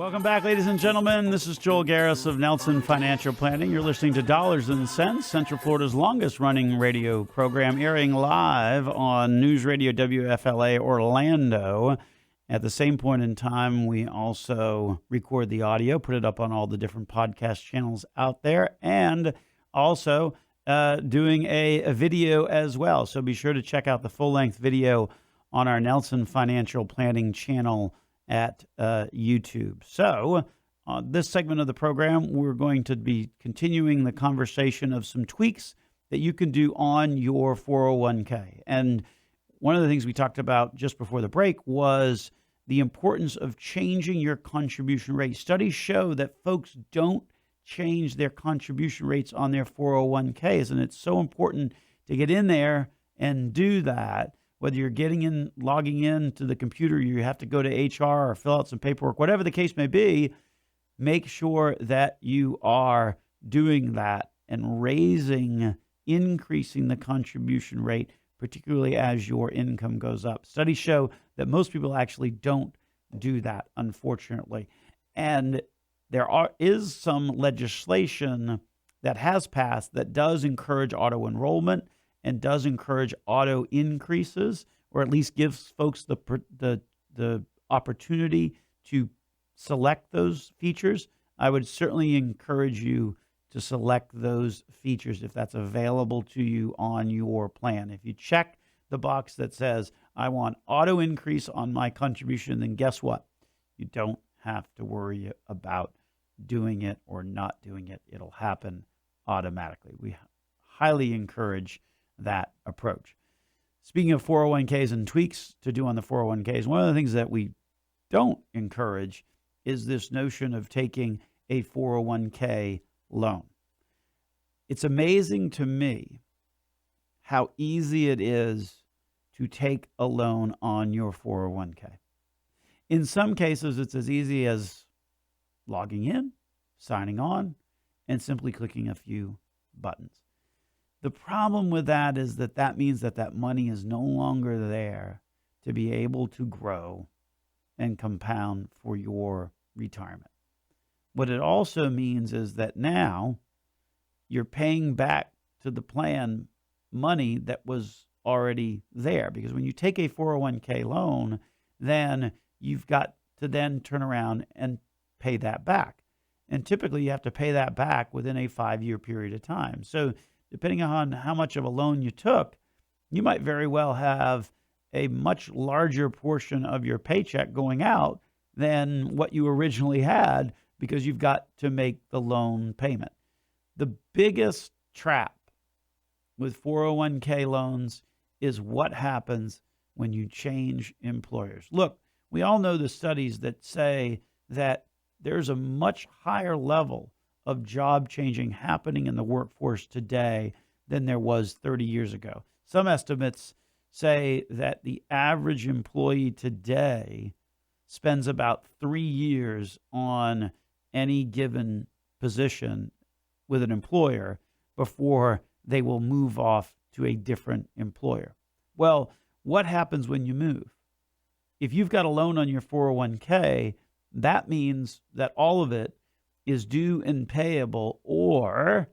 Welcome back, ladies and gentlemen. This is Joel Garris of Nelson Financial Planning. You're listening to Dollars and Cents, Central Florida's longest-running radio program, airing live on News Radio WFLA Orlando. At the same point in time, we also record the audio, put it up on all the different podcast channels out there, and also doing a video as well. So be sure to check out the full-length video on our Nelson Financial Planning channel at YouTube. So this segment of the program, we're going to be continuing the conversation of some tweaks that you can do on your 401k. And one of the things we talked about just before the break was the importance of changing your contribution rate. Studies show that folks don't change their contribution rates on their 401ks, and it's so important to get in there and do that. Whether you're logging in to the computer, you have to go to HR or fill out some paperwork, whatever the case may be, make sure that you are doing that and increasing the contribution rate, particularly as your income goes up. Studies show that most people actually don't do that, unfortunately. And there is some legislation that has passed that does encourage auto enrollment and does encourage auto increases, or at least gives folks the opportunity to select those features. I would certainly encourage you to select those features if that's available to you on your plan. If you check the box that says, I want auto increase on my contribution, then guess what? You don't have to worry about doing it or not doing it. It'll happen automatically. We highly encourage that approach. Speaking of 401ks and tweaks to do on the 401ks, one of the things that we don't encourage is this notion of taking a 401k loan. It's amazing to me how easy it is to take a loan on your 401k. In some cases, it's as easy as logging in, signing on, and simply clicking a few buttons. The problem with that is that means that money is no longer there to be able to grow and compound for your retirement. What it also means is that now you're paying back to the plan money that was already there. Because when you take a 401k loan, then you've got to then turn around and pay that back. And typically you have to pay that back within a 5-year period of time. So depending on how much of a loan you took, you might very well have a much larger portion of your paycheck going out than what you originally had because you've got to make the loan payment. The biggest trap with 401k loans is what happens when you change employers. Look, we all know the studies that say that there's a much higher level of job changing happening in the workforce today than there was 30 years ago. Some estimates say that the average employee today spends about 3 years on any given position with an employer before they will move off to a different employer. Well, what happens when you move? If you've got a loan on your 401k, that means that all of it is due and payable, or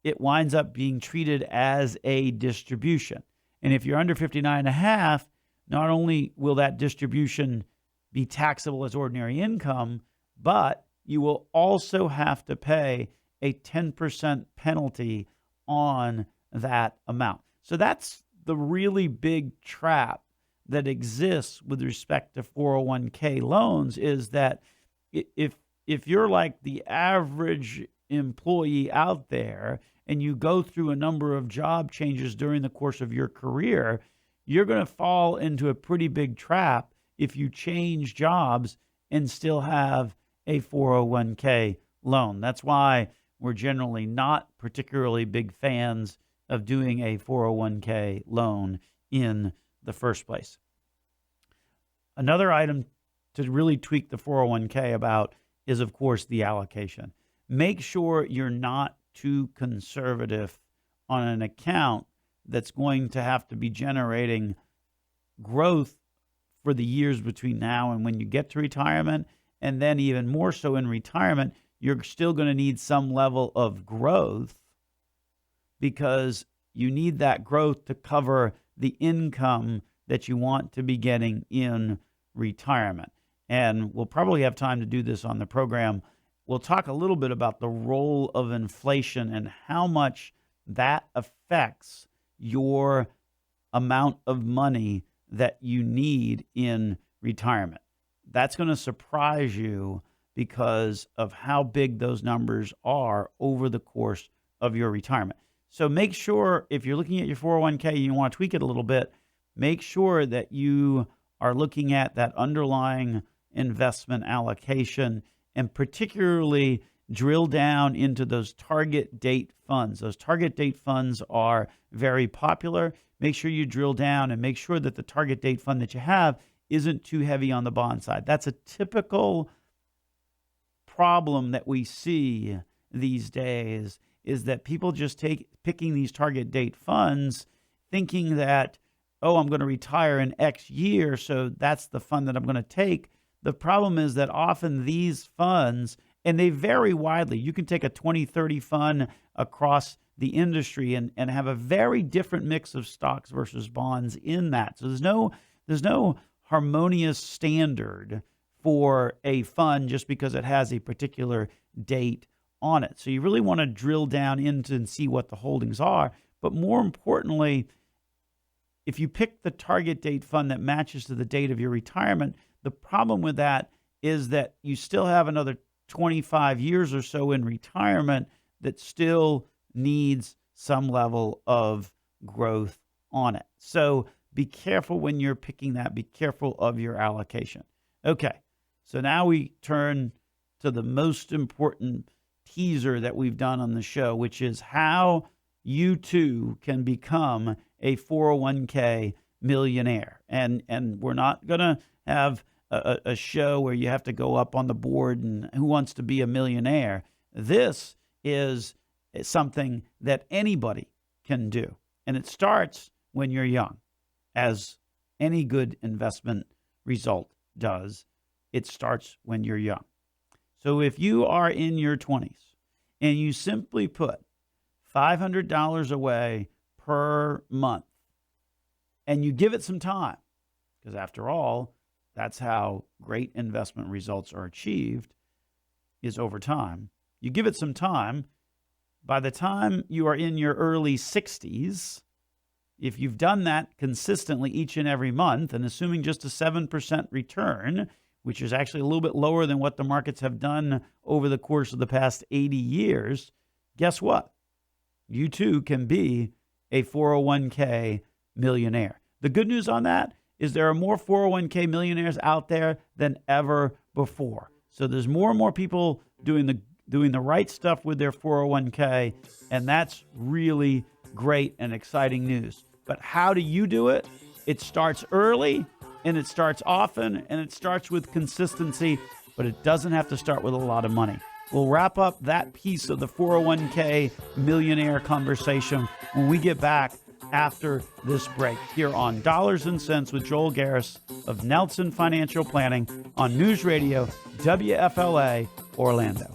it winds up being treated as a distribution. And if you're under 59 and a half, not only will that distribution be taxable as ordinary income, but you will also have to pay a 10% penalty on that amount. So that's the really big trap that exists with respect to 401k loans, is that if you're like the average employee out there and you go through a number of job changes during the course of your career, you're going to fall into a pretty big trap if you change jobs and still have a 401k loan. That's why we're generally not particularly big fans of doing a 401k loan in the first place. Another item to really tweak the 401k about is, of course, the allocation. Make sure you're not too conservative on an account that's going to have to be generating growth for the years between now and when you get to retirement, and then even more so in retirement, you're still going to need some level of growth because you need that growth to cover the income that you want to be getting in retirement. And we'll probably have time to do this on the program. We'll talk a little bit about the role of inflation and how much that affects your amount of money that you need in retirement. That's going to surprise you because of how big those numbers are over the course of your retirement. So make sure if you're looking at your 401k and you want to tweak it a little bit, make sure that you are looking at that underlying investment allocation and particularly drill down into those target date funds. Those target date funds are very popular. Make sure you drill down and make sure that the target date fund that you have isn't too heavy on the bond side. That's a typical problem that we see these days, is that people just picking these target date funds thinking that, oh, I'm going to retire in X year, so that's the fund that I'm going to take. The problem is that often these funds, and they vary widely. You can take a 20-30 fund across the industry and have a very different mix of stocks versus bonds in that. So there's no harmonious standard for a fund just because it has a particular date on it. So you really want to drill down into and see what the holdings are. But more importantly, if you pick the target date fund that matches to the date of your retirement, the problem with that is that you still have another 25 years or so in retirement that still needs some level of growth on it. So be careful when you're picking that. Be careful of your allocation. Okay, so now we turn to the most important teaser that we've done on the show, which is how you too can become a 401k millionaire. And we're not going to have a show where you have to go up on the board and who wants to be a millionaire. This is something that anybody can do. And it starts when you're young. As any good investment result does, it starts when you're young. So if you are in your 20s and you simply put $500 away per month and you give it some time, because after all, that's how great investment results are achieved, is over time. You give it some time. By the time you are in your early 60s, if you've done that consistently each and every month, and assuming just a 7% return, which is actually a little bit lower than what the markets have done over the course of the past 80 years, guess what? You too can be a 401k millionaire. The good news on that is there are more 401k millionaires out there than ever before. So there's more and more people doing the right stuff with their 401k, and that's really great and exciting news. But how do you do it? It starts early, and it starts often, and it starts with consistency, but it doesn't have to start with a lot of money. We'll wrap up that piece of the 401k millionaire conversation when we get back after this break here on Dollars and Cents with Joel Garris of Nelson Financial Planning on News Radio WFLA Orlando.